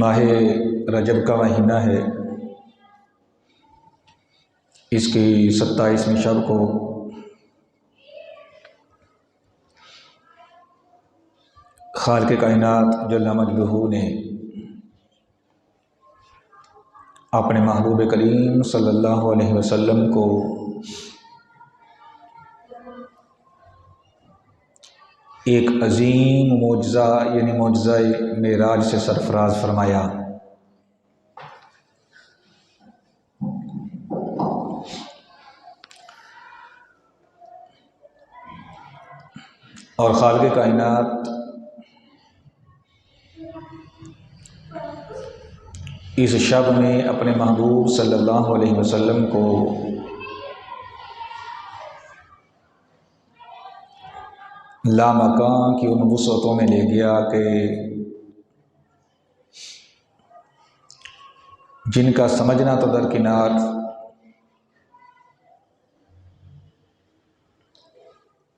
ماہ رجب کا مہینہ ہے، اس کی 27ویں شب کو خالق کائنات جل مجدہ نے اپنے محبوب کریم صلی اللہ علیہ وسلم کو ایک عظیم معجزہ یعنی معجزہ معراج سے سرفراز فرمایا۔ اور خالق کائنات اس شب میں اپنے محبوب صلی اللہ علیہ وسلم کو لامکان کی ان وسعتوں میں لے گیا کہ جن کا سمجھنا تو درکنار،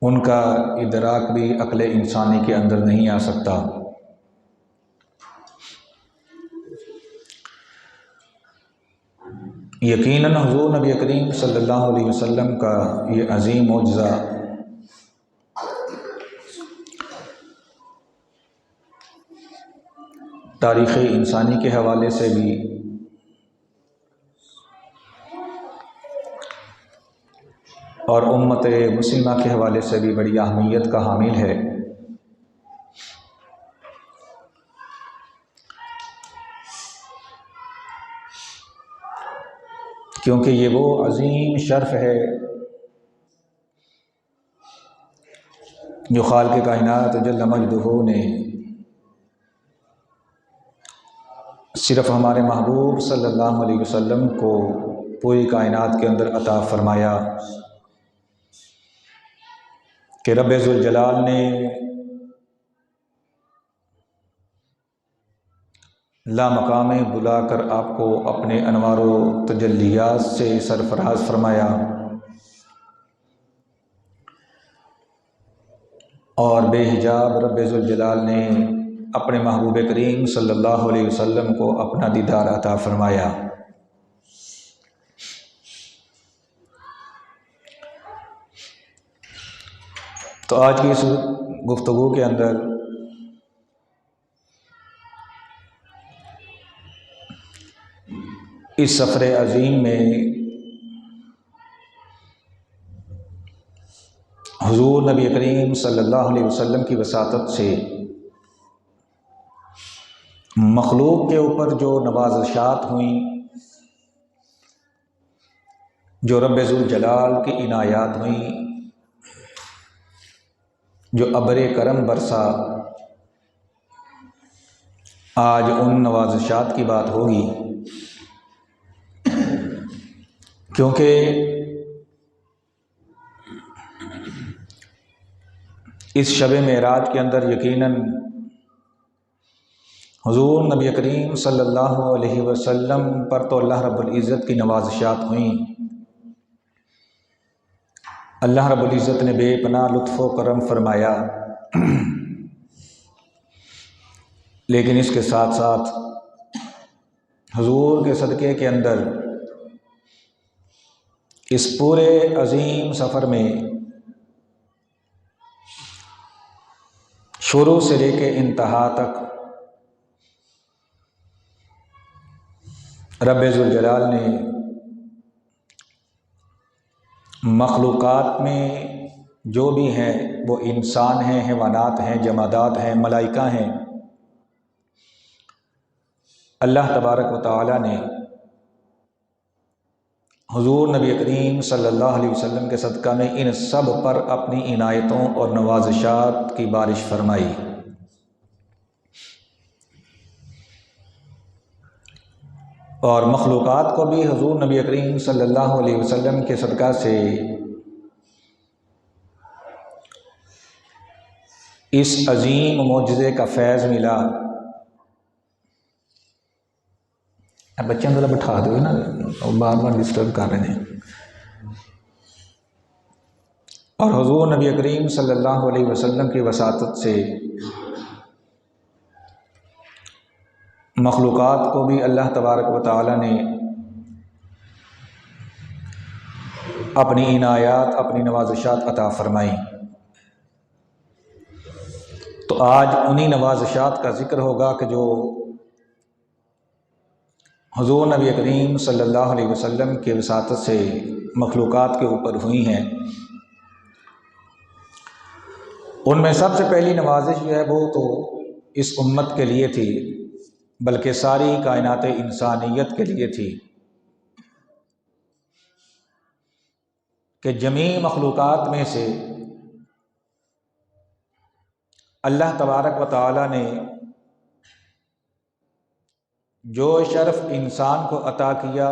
ان کا ادراک بھی عقل انسانی کے اندر نہیں آ سکتا۔ یقیناً حضور نبی کریم صلی اللہ علیہ وسلم کا یہ عظیم معجزہ تاریخ انسانی کے حوالے سے بھی اور امت مسلمہ کے حوالے سے بھی بڑی اہمیت کا حامل ہے، کیونکہ یہ وہ عظیم شرف ہے جو خالق کائنات جل مجدہ نے صرف ہمارے محبوب صلی اللہ علیہ وسلم کو پوری کائنات کے اندر عطا فرمایا کہ رب ذوالجلال نے لامقام میں بلا کر آپ کو اپنے انوار و تجلیات سے سرفراز فرمایا، اور بے حجاب رب ذوالجلال نے اپنے محبوب کریم صلی اللہ علیہ وسلم کو اپنا دیدار عطا فرمایا۔ تو آج کی اس گفتگو کے اندر اس سفر عظیم میں حضور نبی کریم صلی اللہ علیہ وسلم کی وساطت سے مخلوق کے اوپر جو نوازشات ہوئیں، جو رب ذوالجلال کی عنایات ہوئیں، جو ابر کرم برسا، آج ان نوازشات کی بات ہوگی، کیونکہ اس شب معراج کے اندر یقیناً حضور نبی کریم صلی اللہ علیہ وسلم پر تو اللہ رب العزت کی نوازشات ہوئیں، اللہ رب العزت نے بے پناہ لطف و کرم فرمایا، لیکن اس کے ساتھ ساتھ حضور کے صدقے کے اندر اس پورے عظیم سفر میں شروع سے لے کے انتہا تک رب ذوالجلال نے مخلوقات میں جو بھی ہیں، وہ انسان ہیں، حیوانات ہیں، جمادات ہیں، ملائکہ ہیں، اللہ تبارک و تعالی نے حضور نبی کریم صلی اللہ علیہ وسلم کے صدقہ میں ان سب پر اپنی عنایتوں اور نوازشات کی بارش فرمائی۔ اور مخلوقات کو بھی حضور نبی کریم صلی اللہ علیہ وسلم کے صدقہ سے اس عظیم معجزے کا فیض ملا۔ بچوں کو ذرا بٹھا دو نا، بار بار ڈسٹرب کر رہے ہیں۔ اور حضور نبی کریم صلی اللہ علیہ وسلم کی وساطت سے مخلوقات کو بھی اللہ تبارک و تعالی نے اپنی عنایات، اپنی نوازشات عطا فرمائیں۔ تو آج انہی نوازشات کا ذکر ہوگا کہ جو حضور نبی کریم صلی اللہ علیہ وسلم کے وساطت سے مخلوقات کے اوپر ہوئی ہیں۔ ان میں سب سے پہلی نوازش جو ہے وہ تو اس امت کے لیے تھی، بلکہ ساری کائنات انسانیت کے لیے تھی کہ جمیع مخلوقات میں سے اللہ تبارک و تعالی نے جو شرف انسان کو عطا کیا،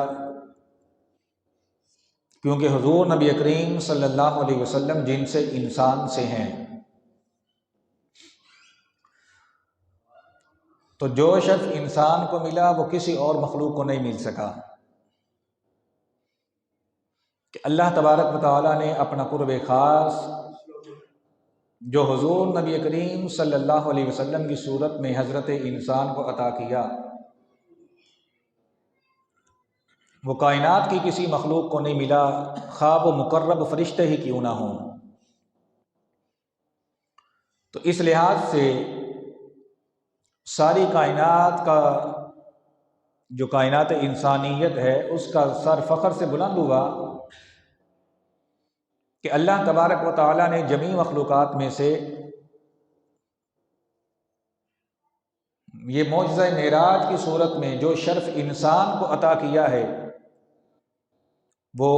کیونکہ حضور نبی کریم صلی اللہ علیہ وسلم جن سے انسان سے ہیں، تو جو شرف انسان کو ملا وہ کسی اور مخلوق کو نہیں مل سکا، کہ اللہ تبارک و تعالی نے اپنا قرب خاص جو حضور نبی کریم صلی اللہ علیہ وسلم کی صورت میں حضرت انسان کو عطا کیا، وہ کائنات کی کسی مخلوق کو نہیں ملا، خواہ وہ مقرب فرشتے ہی کیوں نہ ہوں۔ تو اس لحاظ سے ساری کائنات کا جو کائنات انسانیت ہے اس کا سر فخر سے بلند ہوا کہ اللہ تبارک و تعالی نے جمیع مخلوقات میں سے یہ معجزہ معراج کی صورت میں جو شرف انسان کو عطا کیا ہے، وہ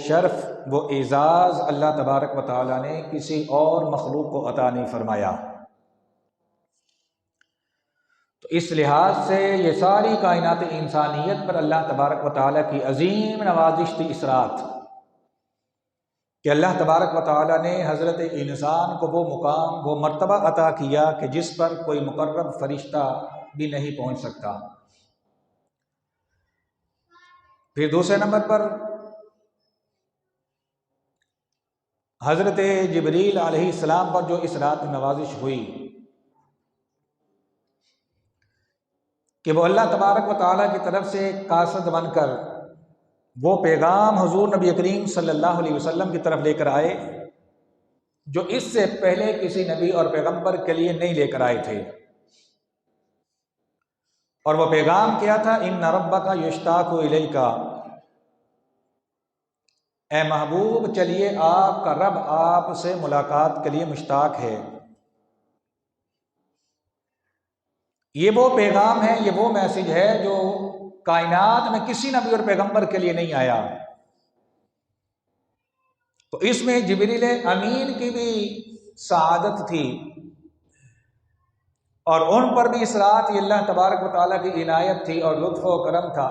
شرف، وہ اعزاز اللہ تبارک و تعالی نے کسی اور مخلوق کو عطا نہیں فرمایا۔ تو اس لحاظ سے یہ ساری کائنات انسانیت پر اللہ تبارک و تعالی کی عظیم نوازش تھی اس رات، کہ اللہ تبارک و تعالی نے حضرت انسان کو وہ مقام، وہ مرتبہ عطا کیا کہ جس پر کوئی مقرب فرشتہ بھی نہیں پہنچ سکتا۔ پھر دوسرے نمبر پر حضرت جبریل علیہ السلام پر جو اس رات نوازش ہوئی کہ وہ اللہ تبارک و تعالیٰ کی طرف سے قاصد بن کر وہ پیغام حضور نبی کریم صلی اللہ علیہ وسلم کی طرف لے کر آئے جو اس سے پہلے کسی نبی اور پیغمبر کے لیے نہیں لے کر آئے تھے۔ اور وہ پیغام کیا تھا؟ ان ربک یشتاق الیک، اے محبوب چلیے آپ کا رب آپ سے ملاقات کے لیے مشتاق ہے۔ یہ وہ پیغام ہے، یہ وہ میسج ہے جو کائنات میں کسی نبی اور پیغمبر کے لیے نہیں آیا۔ تو اس میں جبریل امین کی بھی سعادت تھی، اور ان پر بھی اس رات یہ اللہ تبارک و تعالیٰ کی عنایت تھی اور لطف و کرم تھا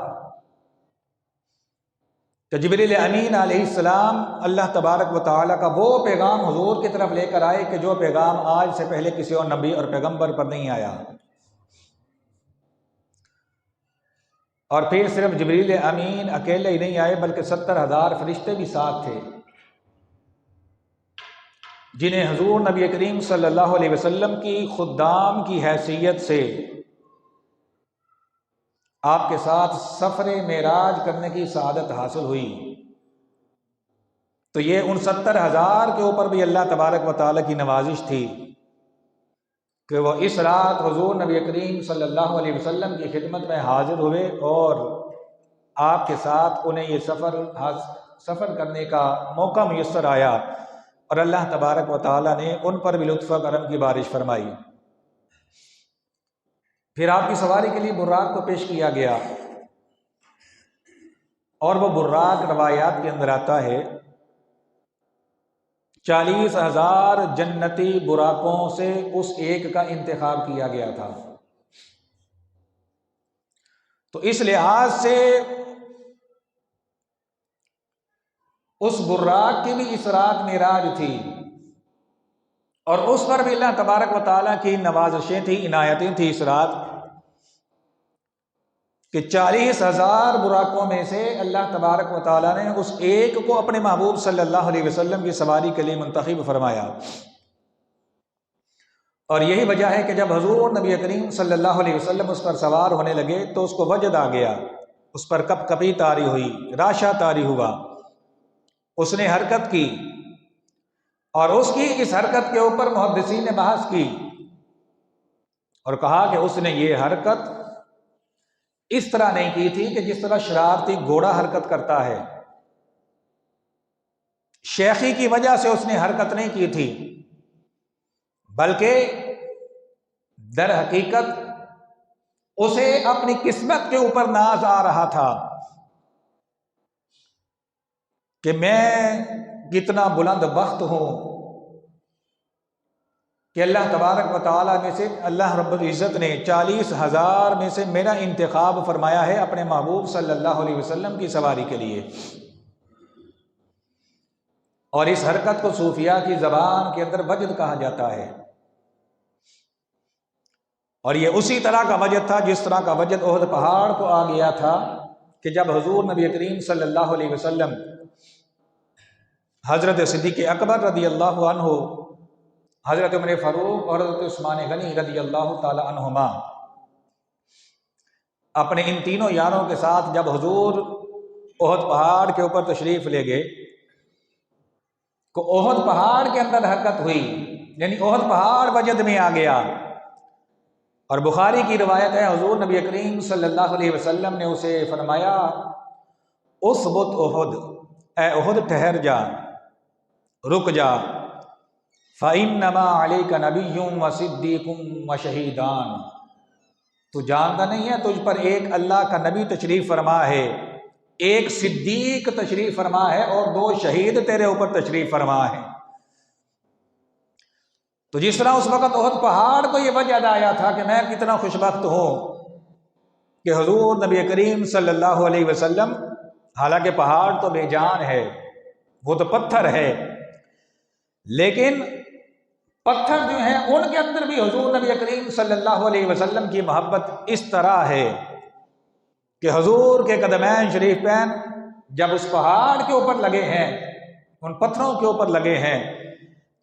کہ جبریل امین علیہ السلام اللہ تبارک و تعالیٰ کا وہ پیغام حضور کی طرف لے کر آئے کہ جو پیغام آج سے پہلے کسی اور نبی اور پیغمبر پر نہیں آیا۔ اور پھر صرف جبریل امین اکیلے ہی نہیں آئے بلکہ 70,000 فرشتے بھی ساتھ تھے، جنہیں حضور نبی کریم صلی اللہ علیہ وسلم کی خدام کی حیثیت سے آپ کے ساتھ سفر معراج کرنے کی سعادت حاصل ہوئی۔ تو یہ ان 70,000 کے اوپر بھی اللہ تبارک و تعالیٰ کی نوازش تھی کہ وہ اس رات حضور نبی کریم صلی اللہ علیہ وسلم کی خدمت میں حاضر ہوئے اور آپ کے ساتھ انہیں یہ سفر کرنے کا موقع میسر آیا، اور اللہ تبارک و تعالیٰ نے ان پر بھی لطف و کرم کی بارش فرمائی۔ پھر آپ کی سواری کے لیے براق کو پیش کیا گیا، اور وہ براق روایات کے اندر آتا ہے 40,000 جنتی براقوں سے اس ایک کا انتخاب کیا گیا تھا۔ تو اس لحاظ سے اس براق کی بھی اس رات معراج تھی، اور اس پر بھی اللہ تبارک و تعالیٰ کی نوازشیں تھیں، عنایتیں تھیں اس رات، کہ 40,000 براقوں میں سے اللہ تبارک و تعالیٰ نے اس ایک کو اپنے محبوب صلی اللہ علیہ وسلم کی سواری کے لیے منتخب فرمایا۔ اور یہی وجہ ہے کہ جب حضور نبی کریم صلی اللہ علیہ وسلم اس پر سوار ہونے لگے تو اس کو وجد آ گیا، اس پر کپ کپی طاری ہوئی، راشا طاری ہوا، اس نے حرکت کی، اور اس کی اس حرکت کے اوپر محدثین نے بحث کی اور کہا کہ اس نے یہ حرکت اس طرح نہیں کی تھی کہ جس طرح شرارتی گھوڑا حرکت کرتا ہے، شیخی کی وجہ سے اس نے حرکت نہیں کی تھی، بلکہ در حقیقت اسے اپنی قسمت کے اوپر ناز آ رہا تھا کہ میں کتنا بلند بخت ہوں کہ اللہ تبارک و تعالیٰ میں سے اللہ رب العزت نے 40,000 میں سے میرا انتخاب فرمایا ہے اپنے محبوب صلی اللہ علیہ وسلم کی سواری کے لیے۔ اور اس حرکت کو صوفیہ کی زبان کے اندر وجد کہا جاتا ہے، اور یہ اسی طرح کا وجد تھا جس طرح کا وجد احد پہاڑ کو آ گیا تھا کہ جب حضور نبی کریم صلی اللہ علیہ وسلم حضرت صدیق اکبر رضی اللہ عنہ، حضرت عمر فاروق اور حضرت عثمان غنی رضی اللہ تعالی عنہما اپنے ان تینوں یاروں کے ساتھ جب حضور احد پہاڑ کے اوپر تشریف لے گئے تو احد پہاڑ کے اندر حرکت ہوئی، یعنی احد پہاڑ وجد میں آ گیا۔ اور بخاری کی روایت ہے حضور نبی کریم صلی اللہ علیہ وسلم نے اسے فرمایا اثبت احد، اے احد ٹھہر جا، رک جا، فَإِنَّمَا عَلَيْكَ نَبِيٌّ وَصِدِّيقٌ وَشَهِيدَانِ، تو جانتا نہیں ہے تجھ پر ایک اللہ کا نبی تشریف فرما ہے، ایک صدیق تشریف فرما ہے، اور 2 شہید تیرے اوپر تشریف فرما ہے۔ تو جس طرح اس وقت احد پہاڑ کو یہ وجد آیا تھا کہ میں کتنا خوش بخت ہوں کہ حضور نبی کریم صلی اللہ علیہ وسلم، حالانکہ پہاڑ تو بے جان ہے، وہ تو پتھر ہے، لیکن پتھر جو ہیں ان کے اندر بھی حضور نبی کریم صلی اللہ علیہ وسلم کی محبت اس طرح ہے کہ حضور کے قدمین شریفین جب اس پہاڑ کے اوپر لگے ہیں، ان پتھروں کے اوپر لگے ہیں،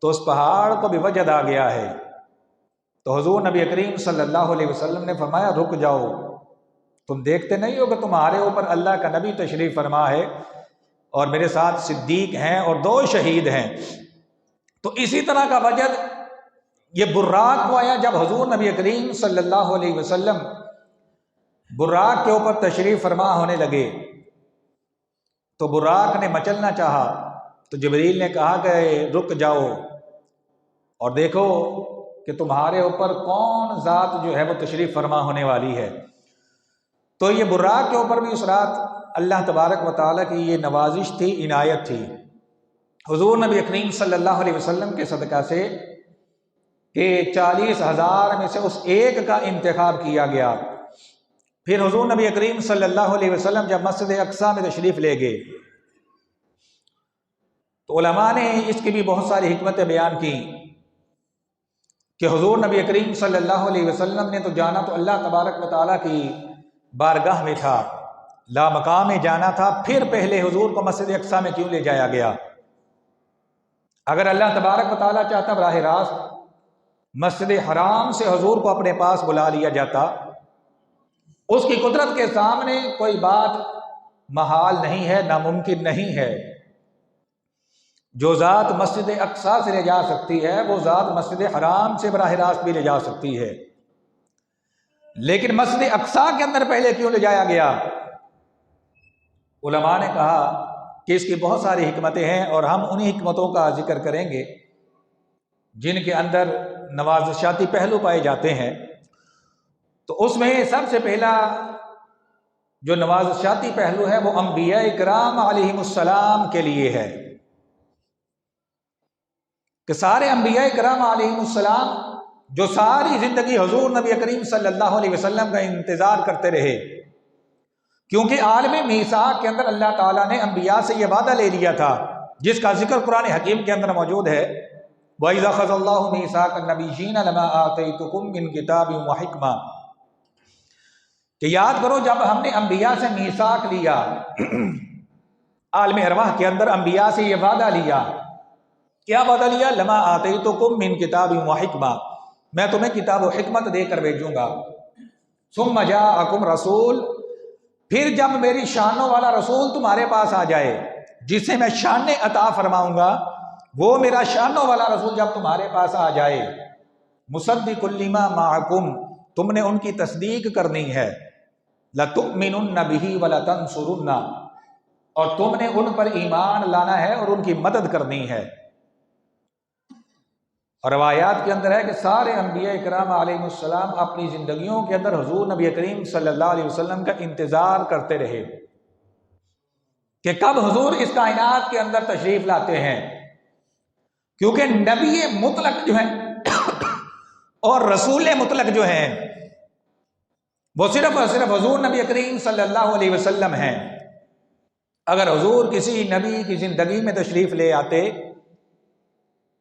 تو اس پہاڑ کو بھی وجد آ گیا ہے۔ تو حضور نبی کریم صلی اللہ علیہ وسلم نے فرمایا رک جاؤ، تم دیکھتے نہیں ہو کہ تمہارے اوپر اللہ کا نبی تشریف فرما ہے اور میرے ساتھ صدیق ہیں اور 2 شہید ہیں۔ تو اسی طرح کا وجد یہ براق کو آیا جب حضور نبی کریم صلی اللہ علیہ وسلم براق کے اوپر تشریف فرما ہونے لگے تو براق نے مچلنا چاہا، تو جبریل نے کہا کہ رک جاؤ اور دیکھو کہ تمہارے اوپر کون ذات جو ہے وہ تشریف فرما ہونے والی ہے۔ تو یہ براق کے اوپر بھی اس رات اللہ تبارک و تعالیٰ کی یہ نوازش تھی، عنایت تھی حضور نبی کریم صلی اللہ علیہ وسلم کے صدقہ سے کہ 40,000 میں سے اس ایک کا انتخاب کیا گیا۔ پھر حضور نبی کریم صلی اللہ علیہ وسلم جب مسجد اقصی میں تشریف لے گئے تو علماء نے اس کی بھی بہت ساری حکمتیں بیان کی کہ حضور نبی کریم صلی اللہ علیہ وسلم نے تو جانا تو اللہ تبارک و تعالیٰ کی بارگاہ میں تھا، لا مقام میں جانا تھا، پھر پہلے حضور کو مسجد اقصی میں کیوں لے جایا گیا؟ اگر اللہ تبارک و تعالیٰ چاہتا براہ راست مسجد حرام سے حضور کو اپنے پاس بلا لیا جاتا، اس کی قدرت کے سامنے کوئی بات محال نہیں ہے، ناممکن نہیں ہے۔ جو ذات مسجد اقصی سے لے جا سکتی ہے وہ ذات مسجد حرام سے براہ راست بھی لے جا سکتی ہے، لیکن مسجد اقصی کے اندر پہلے کیوں لے جایا گیا؟ علماء نے کہا کہ اس کی بہت ساری حکمتیں ہیں اور ہم انہی حکمتوں کا ذکر کریں گے جن کے اندر نوازشاتی پہلو پائے جاتے ہیں۔ تو اس میں سب سے پہلا جو نوازشاتی پہلو ہے وہ انبیاء کرام علیہم السلام کے لیے ہے کہ سارے انبیاء کرام علیہم السلام جو ساری زندگی حضور نبی کریم صلی اللہ علیہ وسلم کا انتظار کرتے رہے، کیونکہ عالم میثاق کے اندر اللہ تعالیٰ نے انبیاء سے یہ وعدہ لے لیا تھا جس کا ذکر قرآن حکیم کے اندر موجود ہے، وَإِذَا أَخَذَ اللَّهُ مِيثَاقَ النَّبِيِّينَ لَمَا آتَيْتُكُم مِّن كِتَابٍ وَحِكْمَةٍ، کہ یاد کرو جب ہم نے انبیاء سے میثاق لیا، عالم ارواح کے اندر انبیاء سے یہ وعدہ لیا، کیا وعدہ لیا؟ لَمَا آتَيْتُكُم مِّن كِتَابٍ وَحِكْمَةٍ، میں تمہیں کتاب و حکمت دے کر بھیجوں گا۔ ثم جاءکم رسول، پھر جب میری شانوں والا رسول تمہارے پاس آ جائے، جسے میں شان عطا فرماؤں گا، وہ میرا شانوں والا رسول جب تمہارے پاس آ جائے، مصدق لما معکم، تم نے ان کی تصدیق کرنی ہے، لتؤمنن بہ ولتنصرن، اور تم نے ان پر ایمان لانا ہے اور ان کی مدد کرنی ہے۔ اور روایات کے اندر ہے کہ سارے انبیاء کرام علیہ السلام اپنی زندگیوں کے اندر حضور نبی کریم صلی اللہ علیہ وسلم کا انتظار کرتے رہے کہ کب حضور اس کائنات کے اندر تشریف لاتے ہیں، کیونکہ نبی مطلق جو ہیں اور رسول مطلق جو ہیں وہ صرف اور صرف حضور نبی کریم صلی اللہ علیہ وسلم ہیں۔ اگر حضور کسی نبی کی زندگی میں تشریف لے آتے،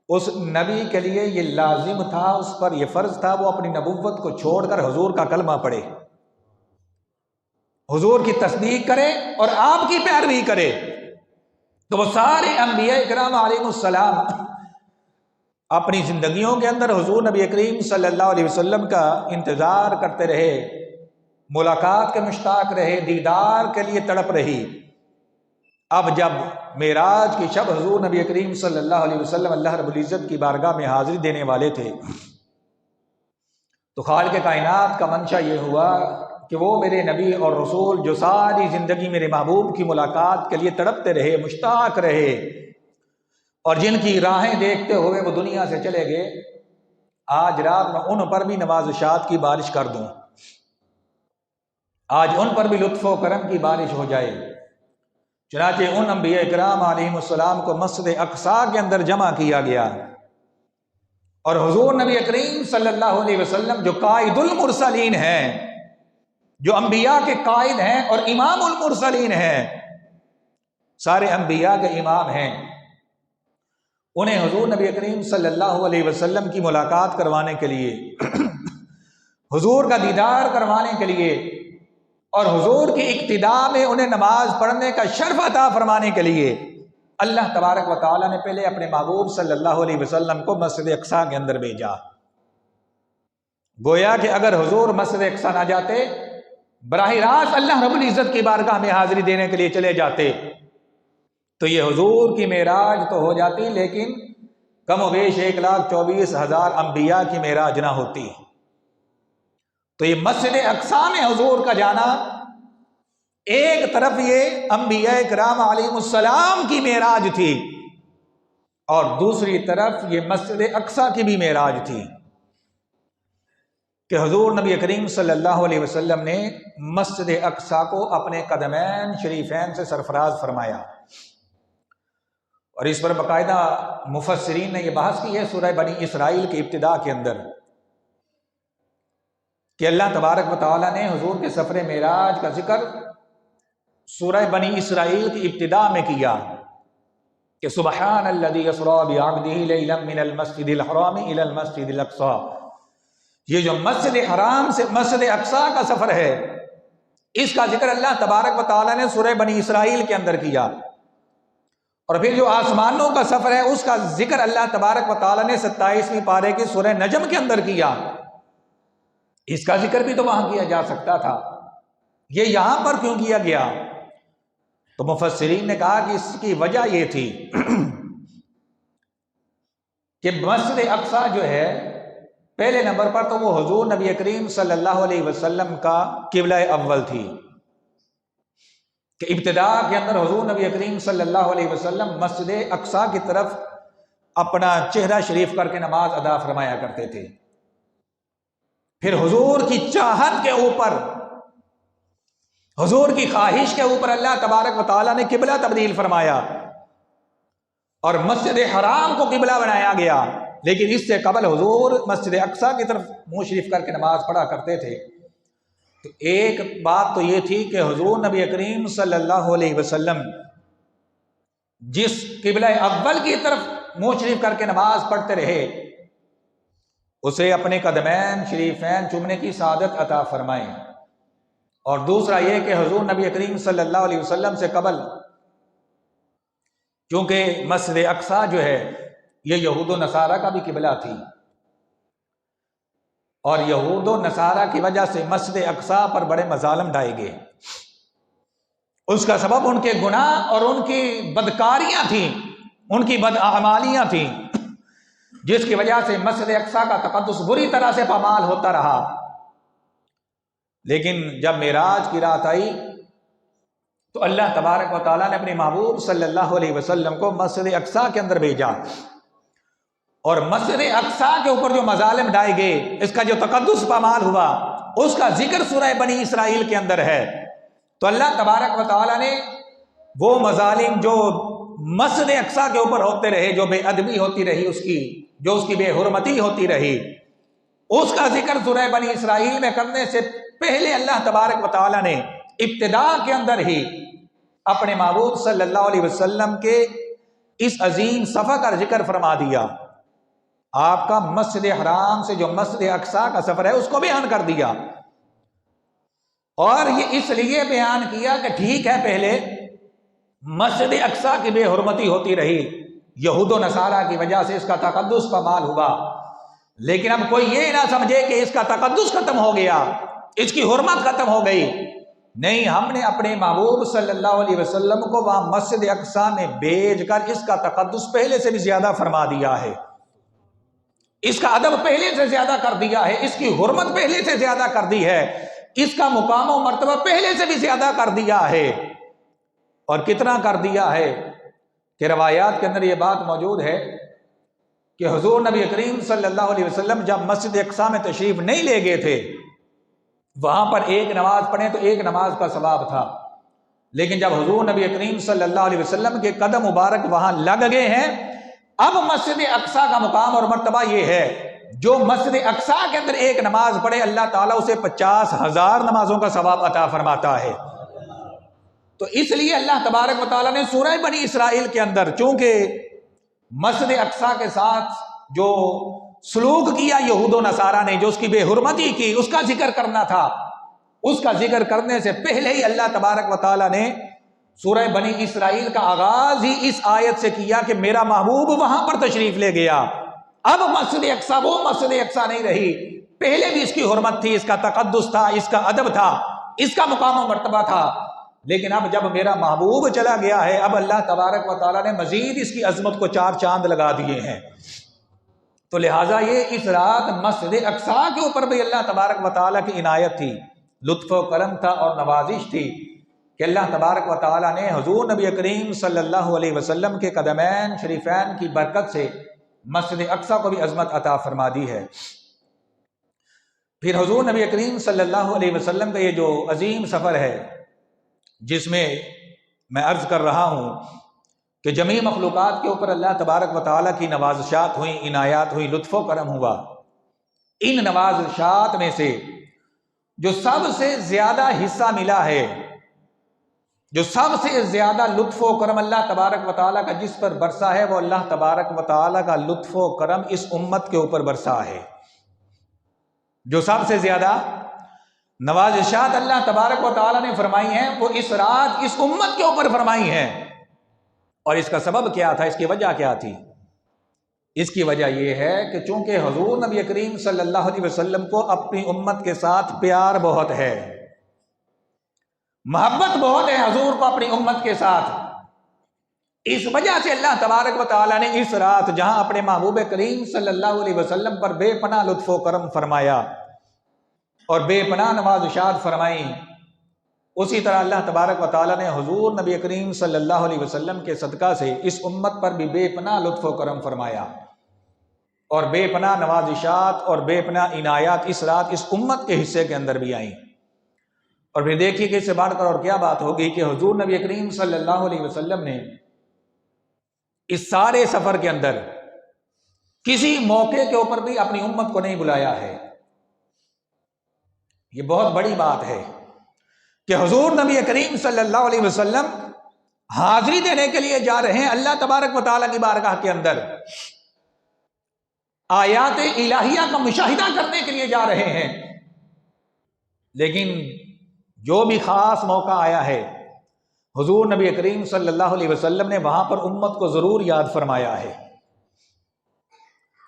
اس نبی کے لیے یہ لازم تھا، اس پر یہ فرض تھا وہ اپنی نبوت کو چھوڑ کر حضور کا کلمہ پڑھے، حضور کی تصدیق کرے اور آپ کی پیروی کرے۔ تو وہ سارے انبیاء کرام علیہ السلام اپنی زندگیوں کے اندر حضور نبی کریم صلی اللہ علیہ وسلم کا انتظار کرتے رہے، ملاقات کے مشتاق رہے، دیدار کے لیے تڑپ رہی۔ اب جب معراج کی شب حضور نبی کریم صلی اللہ علیہ وسلم اللہ رب العزت کی بارگاہ میں حاضری دینے والے تھے، تو خالق کائنات کا منشا یہ ہوا کہ وہ میرے نبی اور رسول جو ساری زندگی میرے محبوب کی ملاقات کے لیے تڑپتے رہے، مشتاق رہے، اور جن کی راہیں دیکھتے ہوئے وہ دنیا سے چلے گئے، آج رات میں ان پر بھی نوازشات کی بارش کر دوں، آج ان پر بھی لطف و کرم کی بارش ہو جائے۔ چنانچہ ان انبیاء کرام علیہ السلام کو مسجد اقصیٰ کے اندر جمع کیا گیا، اور حضور نبی کریم صلی اللہ علیہ وسلم جو قائد المرسلین ہیں، جو انبیاء کے قائد ہیں اور امام المرسلین ہیں، سارے انبیاء کے امام ہیں، انہیں حضور نبی کریم صلی اللہ علیہ وسلم کی ملاقات کروانے کے لیے، حضور کا دیدار کروانے کے لیے، اور حضور کی اقتداء میں انہیں نماز پڑھنے کا شرف عطا فرمانے کے لیے اللہ تبارک و تعالیٰ نے پہلے اپنے محبوب صلی اللہ علیہ وسلم کو مسجد اقصیٰ کے اندر بھیجا۔ گویا کہ اگر حضور مسجد اقصیٰ نہ جاتے، براہ راست اللہ رب العزت کی بارگاہ میں حاضری دینے کے لیے چلے جاتے، تو یہ حضور کی معراج تو ہو جاتی، لیکن کم و بیش 1,24,000 انبیاء کی معراج نہ ہوتی۔ تو یہ مسجد اقصیٰ میں حضور کا جانا، ایک طرف یہ انبیاء کرام علیہ السلام کی معراج تھی، اور دوسری طرف یہ مسجد اقصیٰ کی بھی معراج تھی کہ حضور نبی کریم صلی اللہ علیہ وسلم نے مسجد اقصیٰ کو اپنے قدمین شریفین سے سرفراز فرمایا۔ اور اس پر باقاعدہ مفسرین نے یہ بحث کی ہے سورہ بنی اسرائیل کی ابتدا کے اندر، کہ اللہ تبارک و تعالیٰ نے حضور کے سفر معراج کا ذکر سورہ بنی اسرائیل کی ابتدا میں کیا کہ سبحان الذی اسریٰ بعبدہ لیلا من المسجد الحرام الی المسجد الاقصیٰ، یہ جو مسجد حرام سے مسجد اقصیٰ کا سفر ہے، اس کا ذکر اللہ تبارک و تعالیٰ نے سورہ بنی اسرائیل کے اندر کیا، اور پھر جو آسمانوں کا سفر ہے اس کا ذکر اللہ تبارک و تعالیٰ نے 27ویں پارے کی سورہ نجم کے اندر کیا۔ اس کا ذکر بھی تو وہاں کیا جا سکتا تھا، یہ یہاں پر کیوں کیا گیا؟ تو مفسرین نے کہا کہ اس کی وجہ یہ تھی کہ مسجد اقصیٰ جو ہے، پہلے نمبر پر تو وہ حضور نبی کریم صلی اللہ علیہ وسلم کا قبلہ اول تھی، کہ ابتدا کے اندر حضور نبی کریم صلی اللہ علیہ وسلم مسجد اقصیٰ کی طرف اپنا چہرہ شریف کر کے نماز ادا فرمایا کرتے تھے۔ پھر حضور کی چاہت کے اوپر، حضور کی خواہش کے اوپر اللہ تبارک و تعالیٰ نے قبلہ تبدیل فرمایا اور مسجد حرام کو قبلہ بنایا گیا، لیکن اس سے قبل حضور مسجد اقصیٰ کی طرف منہ شریف کر کے نماز پڑھا کرتے تھے۔ تو ایک بات تو یہ تھی کہ حضور نبی کریم صلی اللہ علیہ وسلم جس قبلہ اول کی طرف منہ شریف کر کے نماز پڑھتے رہے، اسے اپنے قدمین شریفین چومنے کی سعادت عطا فرمائیں، اور دوسرا یہ کہ حضور نبی کریم صلی اللہ علیہ وسلم سے قبل چونکہ مسجد اقصیٰ جو ہے یہ یہود و نصارہ کا بھی قبلہ تھی، اور یہود و نصارہ کی وجہ سے مسجد اقصی پر بڑے مظالم ڈھائے گئے۔ اس کا سبب ان کے گناہ اور ان کی بدکاریاں تھیں، ان کی بداعمالیاں تھیں، جس کی وجہ سے مسجد اقصی کا تقدس بری طرح سے پامال ہوتا رہا۔ لیکن جب معراج کی رات آئی تو اللہ تبارک و تعالیٰ نے اپنے محبوب صلی اللہ علیہ وسلم کو مسجد اقصی کے اندر بھیجا، اور مسجد اقصی کے اوپر جو مظالم ڈھائے گئے، اس کا جو تقدس پامال ہوا، اس کا ذکر سورہ بنی اسرائیل کے اندر ہے۔ تو اللہ تبارک و تعالیٰ نے وہ مظالم جو مسجد اقصی کے اوپر ہوتے رہے، جو بے ادبی ہوتی رہی، اس کی بے حرمتی ہوتی رہی، اس کا ذکر سورہ بنی اسرائیل میں کرنے سے پہلے اللہ تبارک و تعالیٰ نے ابتدا کے اندر ہی اپنے محبوب صلی اللہ علیہ وسلم کے اس عظیم سفر کا ذکر فرما دیا۔ آپ کا مسجد حرام سے جو مسجد اقصی کا سفر ہے اس کو بیان کر دیا، اور یہ اس لیے بیان کیا کہ ٹھیک ہے پہلے مسجد اقصی کی بے حرمتی ہوتی رہی، یہود و نصارہ کی وجہ سے اس کا تقدس پامال ہوا، لیکن اب کوئی یہ نہ سمجھے کہ اس کا تقدس ختم ہو گیا، اس کی حرمت ختم ہو گئی۔ نہیں، ہم نے اپنے محبوب صلی اللہ علیہ وسلم کو وہاں مسجد اقصی میں بھیج کر اس کا تقدس پہلے سے بھی زیادہ فرما دیا ہے، اس کا ادب پہلے سے زیادہ کر دیا ہے، اس کی حرمت پہلے سے زیادہ کر دی ہے، اس کا مقام و مرتبہ پہلے سے بھی زیادہ کر دیا ہے۔ اور کتنا کر دیا ہے کہ روایات کے اندر یہ بات موجود ہے کہ حضور نبی کریم صلی اللہ علیہ وسلم جب مسجد اقصی میں تشریف نہیں لے گئے تھے، وہاں پر ایک نماز پڑھیں تو ایک نماز کا ثواب تھا، لیکن جب حضور نبی کریم صلی اللہ علیہ وسلم کے قدم مبارک وہاں لگ گئے ہیں، اب مسجد اقصی کا مقام اور مرتبہ یہ ہے، جو مسجد اقصی کے اندر ایک نماز پڑھے اللہ تعالیٰ اسے 50,000 نمازوں کا ثواب عطا فرماتا ہے۔ تو اس لیے اللہ تبارک و تعالیٰ نے سورہ بنی اسرائیل کے اندر چونکہ مسجد اقصی کے ساتھ جو سلوک کیا یہود و نصارہ نے، جو اس کی بے حرمتی کی، اس کا ذکر کرنا تھا، اس کا ذکر کرنے سے پہلے ہی اللہ تبارک و تعالیٰ نے سورہ بنی اسرائیل کا آغاز ہی اس آیت سے کیا کہ میرا محبوب وہاں پر تشریف لے گیا۔ اب مسجد اقصی وہ مسجد اقصی نہیں رہی، پہلے بھی اس کی حرمت تھی، اس کا تقدس تھا، اس کا ادب تھا، اس کا مقام و مرتبہ تھا، لیکن اب جب میرا محبوب چلا گیا ہے، اب اللہ تبارک و تعالیٰ نے مزید اس کی عظمت کو 4 چاند لگا دیے ہیں۔ تو لہٰذا یہ اس رات مسجد اقصی کے اوپر بھی اللہ تبارک و تعالیٰ کی عنایت تھی، لطف و کرم تھا اور نوازش تھی کہ اللہ تبارک و تعالیٰ نے حضور نبی کریم صلی اللہ علیہ وسلم کے قدمین شریفین کی برکت سے مسجد اقصی کو بھی عظمت عطا فرما دی ہے۔ پھر حضور نبی کریم صلی اللہ علیہ وسلم کا یہ جو عظیم سفر ہے، جس میں میں عرض کر رہا ہوں کہ جمیع مخلوقات کے اوپر اللہ تبارک و تعالیٰ کی نوازشات ہوئیں، عنایات ہوئی، لطف و کرم ہوا، ان نوازشات میں سے جو سب سے زیادہ حصہ ملا ہے، جو سب سے زیادہ لطف و کرم اللہ تبارک و تعالیٰ کا جس پر برسا ہے، وہ اللہ تبارک و تعالیٰ کا لطف و کرم اس امت کے اوپر برسا ہے۔ جو سب سے زیادہ نوازشات اللہ تبارک و تعالیٰ نے فرمائی ہیں، وہ اس رات اس امت کے اوپر فرمائی ہیں۔ اور اس کا سبب کیا تھا، اس کی وجہ کیا تھی؟ اس کی وجہ یہ ہے کہ چونکہ حضور نبی کریم صلی اللہ علیہ وسلم کو اپنی امت کے ساتھ پیار بہت ہے، محبت بہت ہے حضور کو اپنی امت کے ساتھ، اس وجہ سے اللہ تبارک و تعالیٰ نے اس رات جہاں اپنے محبوب کریم صلی اللہ علیہ وسلم پر بے پناہ لطف و کرم فرمایا اور بے پناہ نوازشات فرمائیں، اسی طرح اللہ تبارک و تعالیٰ نے حضور نبی کریم صلی اللہ علیہ وسلم کے صدقہ سے اس امت پر بھی بے پناہ لطف و کرم فرمایا اور بے پناہ نوازشات اور بے پناہ عنایات اس رات اس امت کے حصے کے اندر بھی آئیں۔ اور پھر دیکھیے کہ اس سے بڑھ کر اور کیا بات ہوگی کہ حضور نبی کریم صلی اللہ علیہ وسلم نے اس سارے سفر کے اندر کسی موقع کے اوپر بھی اپنی امت کو نہیں بلایا ہے۔ یہ بہت بڑی بات ہے کہ حضور نبی کریم صلی اللہ علیہ وسلم حاضری دینے کے لیے جا رہے ہیں اللہ تبارک و تعالیٰ کی بارگاہ کے اندر، آیات الہیہ کا مشاہدہ کرنے کے لیے جا رہے ہیں، لیکن جو بھی خاص موقع آیا ہے حضور نبی کریم صلی اللہ علیہ وسلم نے وہاں پر امت کو ضرور یاد فرمایا ہے۔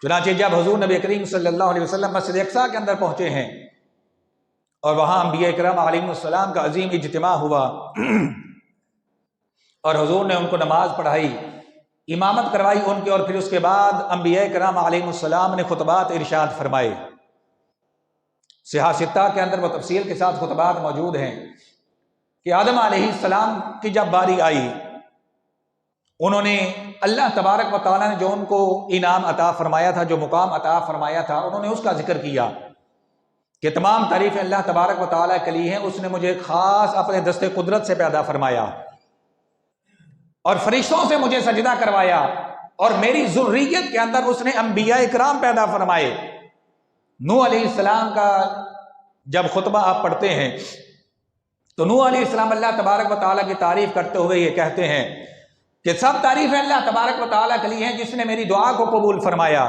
چنانچہ جب حضور نبی کریم صلی اللہ علیہ وسلم مسجد اقصیٰ کے اندر پہنچے ہیں اور وہاں انبیاء کرام علیہم السلام کا عظیم اجتماع ہوا اور حضور نے ان کو نماز پڑھائی، امامت کروائی ان کی، اور پھر اس کے بعد انبیاء کرام علیہم السلام نے خطبات ارشاد فرمائے۔ صحاح ستہ کے اندر وہ تفصیل کے ساتھ خطبات موجود ہیں کہ آدم علیہ السلام کی جب باری آئی، انہوں نے اللہ تبارک و تعالیٰ نے جو ان کو انعام عطا فرمایا تھا، جو مقام عطا فرمایا تھا، انہوں نے اس کا ذکر کیا کہ تمام تعریفیں اللہ تبارک و تعالیٰ کے لیے ہیں، اس نے مجھے خاص اپنے دست قدرت سے پیدا فرمایا اور فرشتوں سے مجھے سجدہ کروایا، اور میری ذریت کے اندر اس نے انبیاء اکرام پیدا فرمائے۔ نوح علیہ السلام کا جب خطبہ آپ پڑھتے ہیں تو نوح علیہ السلام اللہ تبارک و تعالیٰ کی تعریف کرتے ہوئے یہ کہتے ہیں کہ سب تعریفیں اللہ تبارک و تعالیٰ کے لیے ہیں جس نے میری دعا کو قبول فرمایا۔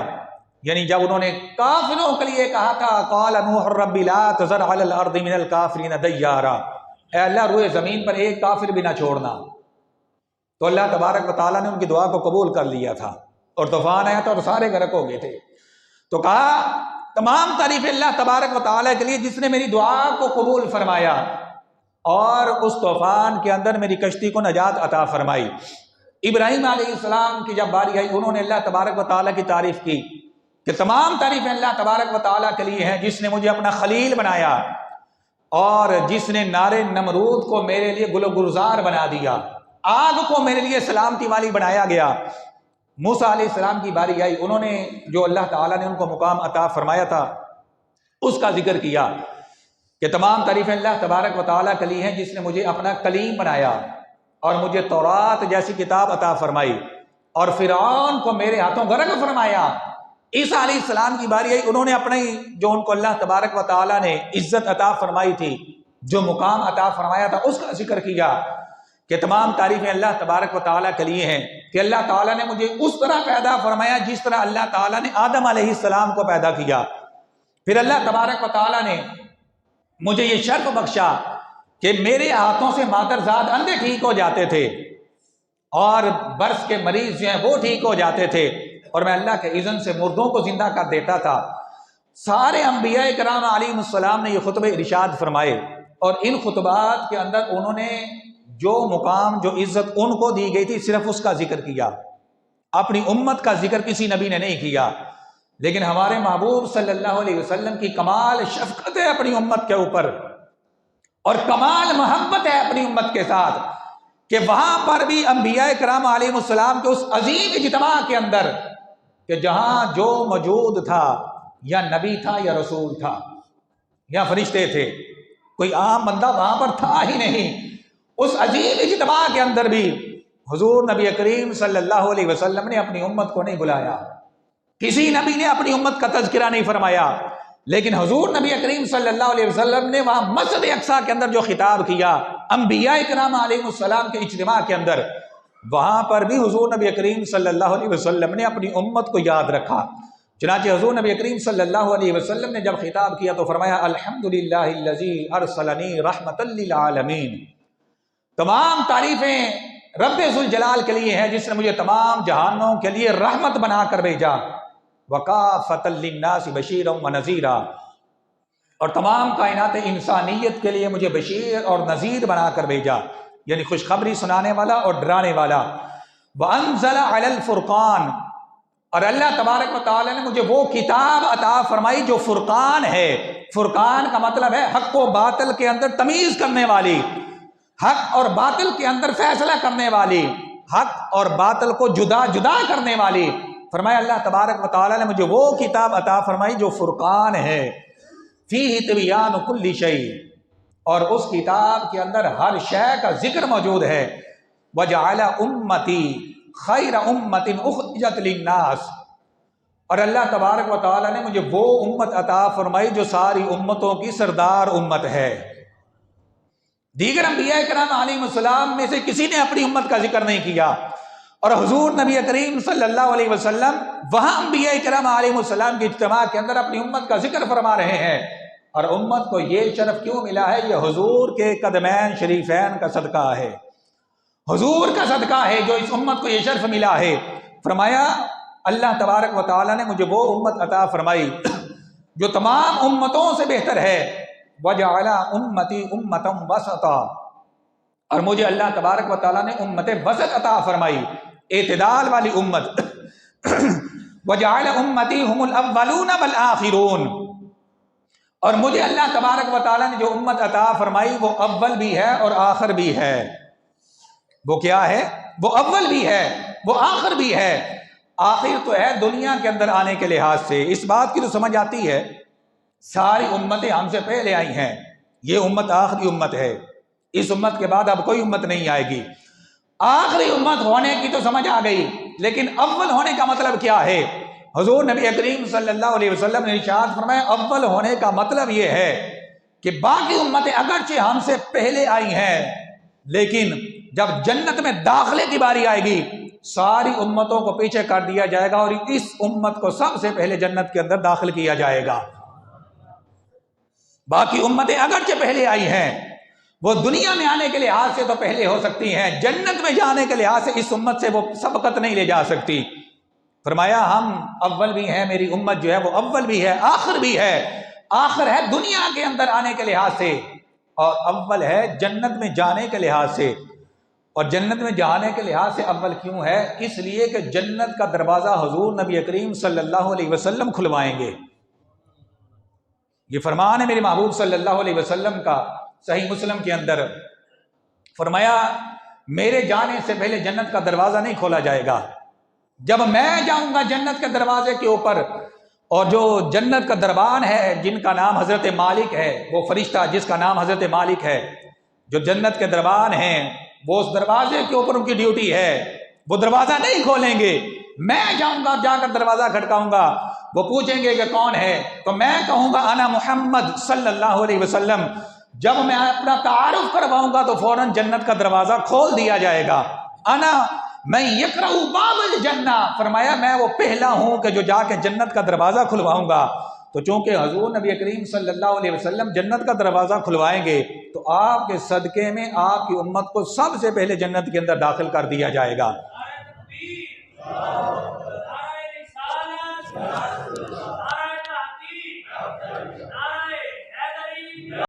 یعنی جب انہوں نے کافروں کے لیے کہا تھا قال نوح رب لا تذر علی الارض من الکافرین دیارا، اے اللہ روئے زمین پر ایک کافر بھی نہ چھوڑنا، تو اللہ تبارک و تعالیٰ نے ان کی دعا کو قبول کر لیا تھا اور طوفان آیا تھا اور سارے غرق ہو گئے تھے۔ تو کہا تمام تعریفیں اللہ تبارک و تعالیٰ کے لیے جس نے میری دعا کو قبول فرمایا اور اس طوفان کے اندر میری کشتی کو نجات عطا فرمائی۔ ابراہیم علیہ السلام کی جب باری آئی، انہوں نے اللہ تبارک و تعالیٰ کی تعریف کی کہ تمام تعریفیں اللہ تبارک و تعالیٰ کے لیے ہیں جس نے مجھے اپنا خلیل بنایا اور جس نے نار نمرود کو میرے لیے گل و گلزار بنا دیا، آگ کو میرے لیے سلامتی والی بنایا گیا۔ موسیٰ علیہ السلام کی باری آئی، انہوں نے جو اللہ تعالیٰ نے ان کو مقام عطا فرمایا تھا اس کا ذکر کیا کہ تمام تعریفیں اللہ تبارک و تعالیٰ کے لیے ہیں جس نے مجھے اپنا کلیم بنایا اور مجھے تورات جیسی کتاب عطا فرمائی اور فرعون کو میرے ہاتھوں غرق فرمایا۔ عیسیٰ علیہ السلام کی باری آئی، انہوں نے اپنے جو ان کو اللہ تبارک و تعالیٰ نے عزت عطا فرمائی تھی، جو مقام عطا فرمایا تھا، اس کا ذکر کیا کہ تمام تعریفیں اللہ تبارک و تعالیٰ کے لیے ہیں کہ اللہ تعالیٰ نے مجھے اس طرح پیدا فرمایا جس طرح اللہ تعالیٰ نے آدم علیہ السلام کو پیدا کیا۔ پھر اللہ تبارک و تعالیٰ نے مجھے یہ شرف بخشا کہ میرے ہاتھوں سے مادرزاد اندھے ٹھیک ہو جاتے تھے اور برس کے مریض جو ہیں وہ ٹھیک ہو جاتے تھے، اور میں اللہ کے اذن سے مردوں کو زندہ کر دیتا تھا۔ سارے انبیاء کرام علیہم السلام نے یہ خطبے ارشاد فرمائے، اور ان خطبات کے اندر انہوں نے جو مقام جو عزت ان کو دی گئی تھی صرف اس کا ذکر کیا، اپنی امت کا ذکر کسی نبی نے نہیں کیا۔ لیکن ہمارے محبوب صلی اللہ علیہ وسلم کی کمال شفقت ہے اپنی امت کے اوپر اور کمال محبت ہے اپنی امت کے ساتھ کہ وہاں پر بھی انبیاء کرام علیہ السلام کے اس عظیم اجتماع کے اندر کہ جہاں جو موجود تھا یا نبی تھا یا رسول تھا یا فرشتے تھے، کوئی عام بندہ وہاں پر تھا ہی نہیں، اس عظیم اجتماع کے اندر بھی حضور نبی کریم صلی اللہ علیہ وسلم نے اپنی امت کو نہیں بلایا، کسی نبی نے اپنی امت کا تذکرہ نہیں فرمایا، لیکن حضور نبی کریم صلی اللہ علیہ وسلم نے وہاں مسجد اقصیٰ کے اندر جو خطاب کیا انبیاء کرام علیہ السلام کے اجتماع کے اندر، وہاں پر بھی حضور نبی کریم صلی اللہ علیہ وسلم نے اپنی امت کو یاد رکھا۔ چنانچہ حضور نبی کریم صلی اللہ علیہ وسلم نے جب خطاب کیا تو فرمایا الحمدللہ الذی ارسلنی رحمۃ للعالمین، تمام تعریفیں رب ذوالجلال کے لیے ہیں جس نے مجھے تمام جہانوں کے لیے رحمت بنا کر بھیجا، وکافۃ للناس بشیرا ونذیرا، اور تمام کائنات انسانیت کے لیے مجھے بشیر اور نذیر بنا کر بھیجا، یعنی خوشخبری سنانے والا اور ڈرانے والا۔ وانزل علی الفرقان، اور اللہ تبارک و تعالی نے مجھے وہ کتاب عطا فرمائی جو فرقان ہے۔ فرقان کا مطلب ہے حق و باطل کے اندر تمیز کرنے والی، حق اور باطل کے اندر فیصلہ کرنے والی، حق اور باطل کو جدا جدا کرنے والی۔ فرمایا اللہ تبارک و تعالی نے مجھے وہ کتاب عطا فرمائی جو فرقان ہے، فیہ تبیان کل شیء، اور اس کتاب کے اندر ہر شے کا ذکر موجود ہے۔ وجعل امتی خیر امت اخرجت للناس، اور اللہ تبارک و تعالی نے مجھے وہ امت عطا فرمائی جو ساری امتوں کی سردار امت ہے۔ دیگر انبیاء کرام علیہ السلام میں سے کسی نے اپنی امت کا ذکر نہیں کیا، اور حضور نبی کریم صلی اللہ علیہ وسلم وہاں انبیاء کرام علیہ السلام کے اجتماع کے اندر اپنی امت کا ذکر فرما رہے ہیں۔ اور امت کو یہ شرف کیوں ملا ہے؟ یہ حضور کے قدمین شریفین کا صدقہ ہے، حضور کا صدقہ ہے جو اس امت کو یہ شرف ملا ہے۔ فرمایا اللہ تبارک و تعالیٰ نے مجھے وہ امت عطا فرمائی جو تمام امتوں سے بہتر ہے، وجعل امتی امتا وسطا، اور مجھے اللہ تبارک و تعالیٰ نے امت وسط عطا فرمائی، اعتدال والی امت۔ وجعل امتی هم الاولون والآخرون، اور مجھے اللہ تبارک و تعالیٰ نے جو امت عطا فرمائی وہ اول بھی ہے اور آخر بھی ہے۔ وہ کیا ہے؟ وہ اول بھی ہے، وہ آخر بھی ہے۔ آخر تو ہے دنیا کے اندر آنے کے لحاظ سے، اس بات کی تو سمجھ آتی ہے ساری امتیں ہم سے پہلے آئی ہیں، یہ امت آخری امت ہے، اس امت کے بعد اب کوئی امت نہیں آئے گی۔ آخری امت ہونے کی تو سمجھ آ گئی، لیکن اول ہونے کا مطلب کیا ہے؟ حضور نبی کریم صلی اللہ علیہ وسلم نے ارشاد فرمایا اول ہونے کا مطلب یہ ہے کہ باقی امتیں اگرچہ ہم سے پہلے آئی ہیں، لیکن جب جنت میں داخلے کی باری آئے گی ساری امتوں کو پیچھے کر دیا جائے گا اور اس امت کو سب سے پہلے جنت کے اندر داخل کیا جائے گا۔ باقی امتیں اگرچہ پہلے آئی ہیں، وہ دنیا میں آنے کے لحاظ سے تو پہلے ہو سکتی ہیں، جنت میں جانے کے لحاظ سے اس امت سے وہ سبقت نہیں لے جا سکتی۔ فرمایا ہم اول بھی ہیں، میری امت جو ہے وہ اول بھی ہے، آخر بھی ہے۔ آخر ہے دنیا کے اندر آنے کے لحاظ سے، اور اول ہے جنت میں جانے کے لحاظ سے۔ اور جنت میں جانے کے لحاظ سے اول کیوں ہے؟ اس لیے کہ جنت کا دروازہ حضور نبی کریم صلی اللہ علیہ وسلم کھلوائیں گے۔ یہ فرمان ہے میرے محبوب صلی اللہ علیہ وسلم کا، صحیح مسلم کے اندر فرمایا میرے جانے سے پہلے جنت کا دروازہ نہیں کھولا جائے گا، جب میں جاؤں گا جنت کے دروازے کے اوپر، اور جو جنت کا دربان ہے جن کا نام حضرت مالک ہے، وہ فرشتہ جس کا نام حضرت مالک ہے، جو جنت کے دربان ہیں وہ اس دروازے کے اوپر ان کی ڈیوٹی ہے، وہ دروازہ نہیں کھولیں گے۔ میں جاؤں گا، جا کر دروازہ کھٹکاؤں گا، وہ پوچھیں گے کہ کون ہے، تو میں کہوں گا انا محمد صلی اللہ علیہ وسلم۔ جب میں اپنا تعارف کرواؤں گا تو فوراً جنت کا دروازہ کھول دیا جائے گا۔ انا میں یقرأ باب الجنہ، فرمایا میں وہ پہلا ہوں کہ جو جا کے جنت کا دروازہ کھلواؤں گا۔ تو چونکہ حضور نبی کریم صلی اللہ علیہ وسلم جنت کا دروازہ کھلوائیں گے تو آپ کے صدقے میں آپ کی امت کو سب سے پہلے جنت کے اندر داخل کر دیا جائے گا۔